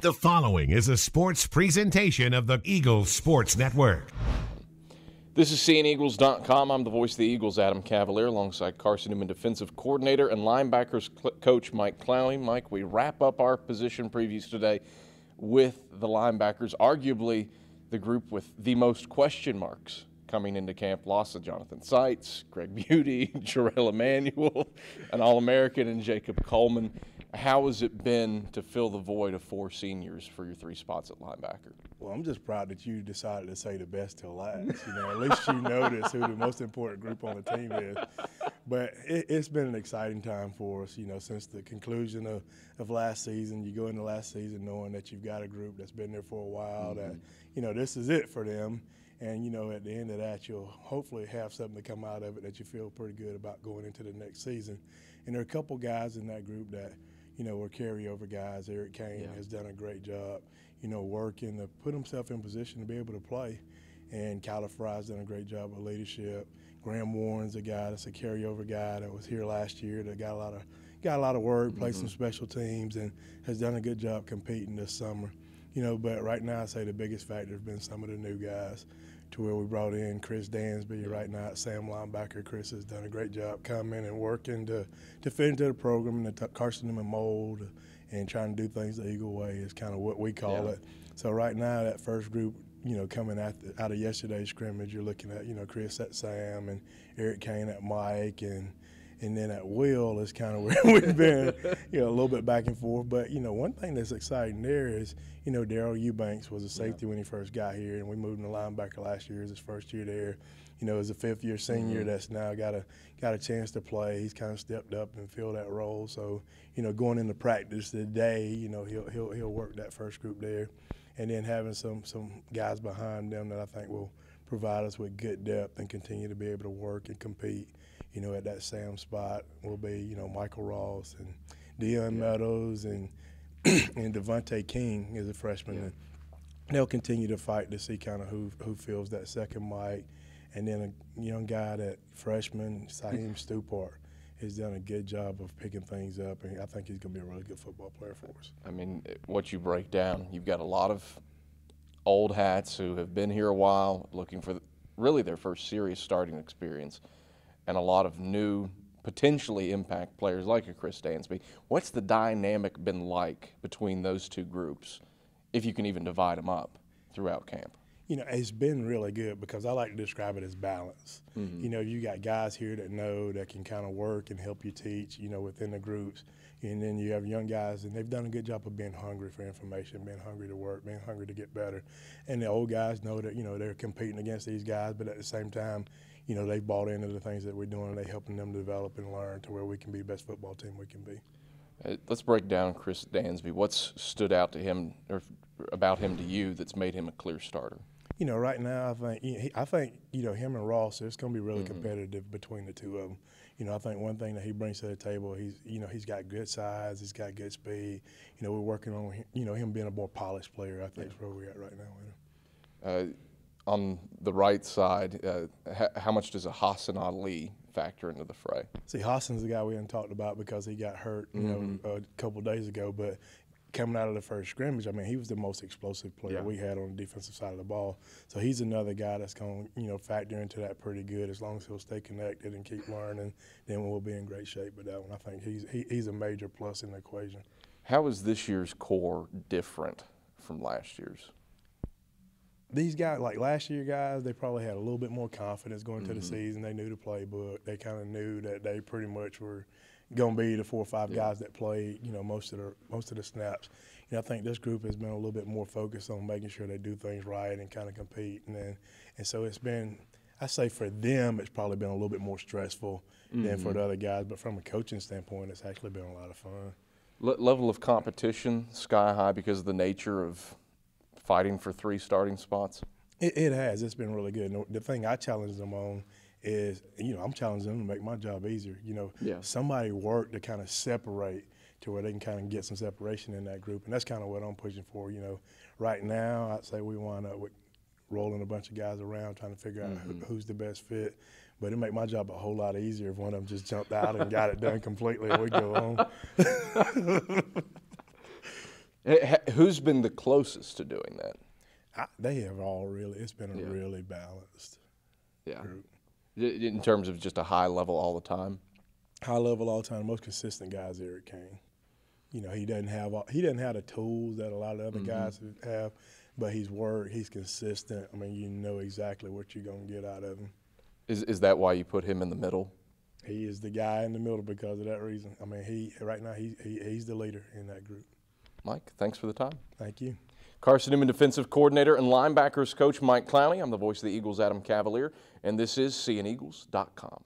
The following is a sports presentation of the Eagles Sports Network. This is SeeingEagles.com. I'm the voice of the Eagles, Adam Cavalier, alongside Carson-Newman defensive coordinator and linebackers coach Mike Clowney. Mike, we wrap up our position previews today with the linebackers, arguably the group with the most question marks coming into camp. Loss of Jonathan Seitz, Greg Beauty, Jarrell Emanuel, an All-American, and Jacob Coleman. How has it been to fill the void of four seniors for your three spots at linebacker? Well, I'm just proud that you decided to say the best till last. At least you notice who the most important group on the team is. But it's been an exciting time for us, since the conclusion of last season. You go into last season knowing that you've got a group that's been there for a while, that, this is it for them. And, at the end of that, you'll hopefully have something to come out of it that you feel pretty good about going into the next season. And there are a couple guys in that group that, were carryover guys. Eric Kane has done a great job, working to put himself in position to be able to play. And Kyler Fry's done a great job of leadership. Graham Warren's a guy that's a carryover guy that was here last year that got a lot of work, played some special teams, and has done a good job competing this summer. But right now I'd say the biggest factor has been some of the new guys, to where we brought in Chris Dansby right now at Sam linebacker. Chris has done a great job coming and working to fit into the program and the Carson-Newman mold, and trying to do things the Eagle way is kind of what we call it. So right now that first group, coming out of yesterday's scrimmage, you're looking at, Chris at Sam and Eric Kane at Mike, and then at Will is kind of where we've been, a little bit back and forth. But, one thing that's exciting there is, Daryl Eubanks was a safety when he first got here, and we moved him to linebacker last year as his first year there. As a fifth-year senior that's now got a chance to play. He's kind of stepped up and filled that role. So, going into practice today, he'll work that first group there. And then having some guys behind them that I think will provide us with good depth and continue to be able to work and compete. At that Sam spot will be, Michael Ross and Deion Meadows and Devontae King is a freshman. And they'll continue to fight to see kind of who fills that second mic. And then a young guy, that freshman, Saheem Stupart, has done a good job of picking things up, and I think he's going to be a really good football player for us. I mean, what you break down, you've got a lot of old hats who have been here a while, looking for really their first serious starting experience, and a lot of new, potentially impact players like a Chris Dansby. What's the dynamic been like between those two groups, if you can even divide them up throughout camp? It's been really good, because I like to describe it as balance. You got guys here that can kind of work and help you teach, within the groups. And then you have young guys, and they've done a good job of being hungry for information, being hungry to work, being hungry to get better. And the old guys know that, they're competing against these guys, but at the same time, they bought into the things that we're doing, and they're helping them develop and learn to where we can be the best football team we can be. Let's break down Chris Dansby. What's stood out to him, or about him to you, that's made him a clear starter? Right now I think him and Ross, it's going to be really competitive between the two of them. I think one thing that he brings to the table, he's got good size, he's got good speed. We're working on him being a more polished player. I think is where we're at right now with him. On the right side, how much does a Hassan Ali factor into the fray? See, Hassan's the guy we haven't talked about because he got hurt, a couple days ago. But coming out of the first scrimmage, he was the most explosive player we had on the defensive side of the ball. So he's another guy that's going to, factor into that pretty good. As long as he'll stay connected and keep learning, then we'll be in great shape with that one. I think he's a major plus in the equation. How is this year's core different from last year's? These guys, like last year guys, they probably had a little bit more confidence going into the season. They knew the playbook. They kind of knew that they pretty much were going to be the 4 or 5 guys that played, most of the snaps. I think this group has been a little bit more focused on making sure they do things right and kind of compete. And so it's been, I say for them, it's probably been a little bit more stressful than for the other guys. But from a coaching standpoint, it's actually been a lot of fun. Level of competition sky high because of the nature of fighting for 3 starting spots? It has. It's been really good. And the thing I challenge them on is, I'm challenging them to make my job easier. Somebody work to kind of separate to where they can kind of get some separation in that group. And that's kind of what I'm pushing for. Right now, I'd say we wind up with rolling a bunch of guys around trying to figure out who's the best fit. But it'd make my job a whole lot easier if one of them just jumped out and got it done completely and we go on. Who's been the closest to doing that? They have all really. It's been a really balanced group. In terms of just a high level all the time. High level all the time. The most consistent guy is Eric Kane. You know, he doesn't have the tools that a lot of other guys have, but he's consistent. I mean, you know exactly what you're gonna get out of him. Is that why you put him in the middle? He is the guy in the middle because of that reason. I mean, right now he's the leader in that group. Mike, thanks for the time. Thank you. Carson-Newman defensive coordinator and linebackers coach Mike Clowney. I'm the voice of the Eagles, Adam Cavalier, and this is CNEagles.com.